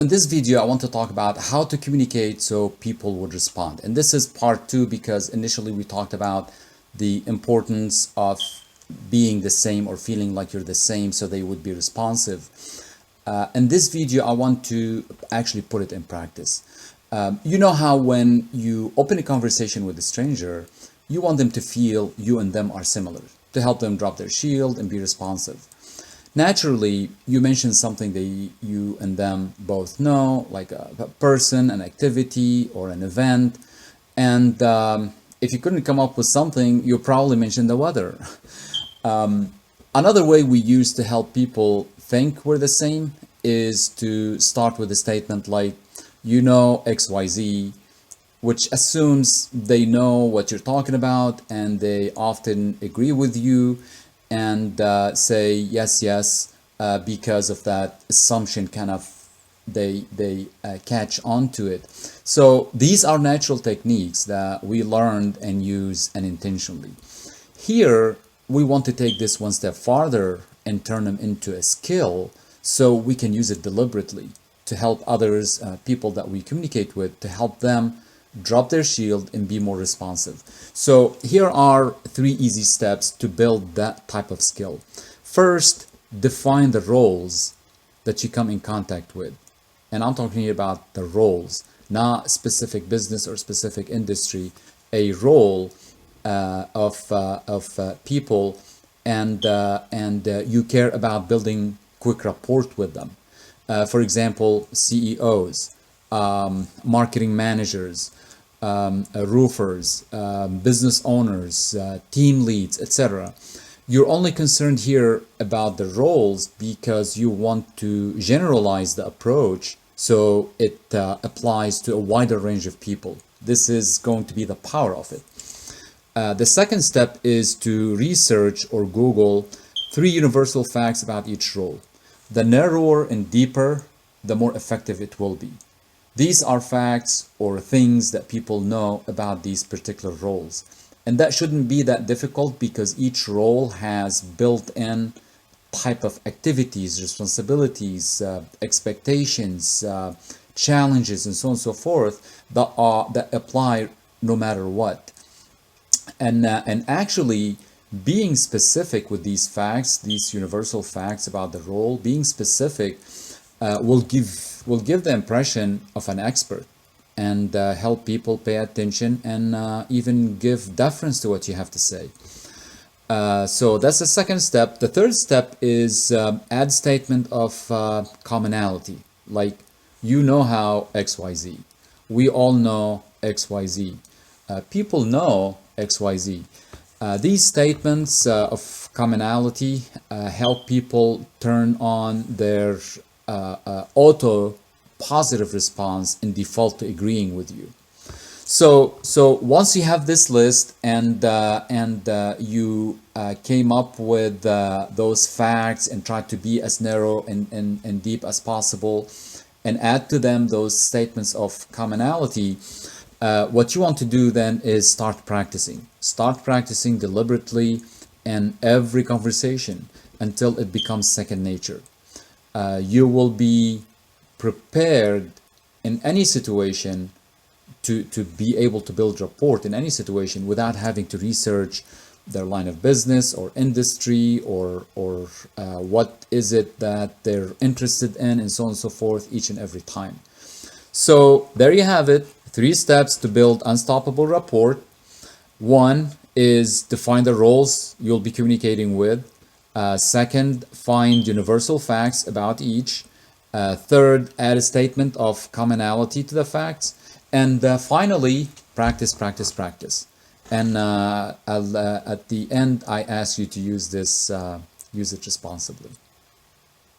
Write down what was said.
In this video, I want to talk about how to communicate so people would respond. And this is part 2 because initially we talked about the importance of being the same or feeling like you're the same so they would be responsive. In this video, I want to actually put it in practice. You know how when you open a conversation with a stranger, you want them to feel you and them are similar, to help them drop their shield and be responsive. Naturally, you mention something that you and them both know, like a person, an activity, or an event. And if you couldn't come up with something, you probably mentioned the weather. Another way we use to help people think we're the same is to start with a statement like, you know XYZ, which assumes they know what you're talking about and they often agree with you and say yes, because of that assumption they catch on to it. So these are natural techniques that we learned and use unintentionally. Here, we want to take this one step farther and turn them into a skill so we can use it deliberately to help others, people that we communicate with, to help them drop their shield and be more responsive. So here are 3 easy steps to build that type of skill. First, define the roles that you come in contact with. And I'm talking here about the roles, not specific business or specific industry, a role of people, and you care about building quick rapport with them. For example, CEOs, marketing managers, roofers, business owners, team leads, etc. You're only concerned here about the roles because you want to generalize the approach so it applies to a wider range of people. This is going to be the power of it. The second step is to research or Google 3 universal facts about each role. The narrower and deeper, the more effective it will be. These are facts or things that people know about these particular roles. And that shouldn't be that difficult because each role has built-in type of activities, responsibilities, expectations, challenges, and so on and so forth that apply no matter what. And actually, being specific with these facts, these universal facts about the role, being specific will give the impression of an expert and help people pay attention and even give deference to what you have to say. So that's the second step. The third step is add statement of commonality, like you know how XYZ. We all know XYZ. People know XYZ. These statements of commonality help people turn on their auto positive response and default to agreeing with you. So once you have this list and you came up with those facts and tried to be as narrow and deep as possible and add to them those statements of commonality, what you want to do then is start practicing. Start practicing deliberately in every conversation until it becomes second nature. You will be prepared in any situation to be able to build rapport in any situation without having to research their line of business or industry or what is it that they're interested in and so on and so forth each and every time. So there you have it. 3 steps to build unstoppable rapport. 1 is define the roles you'll be communicating with. Second, find universal facts about each. Third, add a statement of commonality to the facts. And finally, practice. And at the end, I ask you to use it responsibly.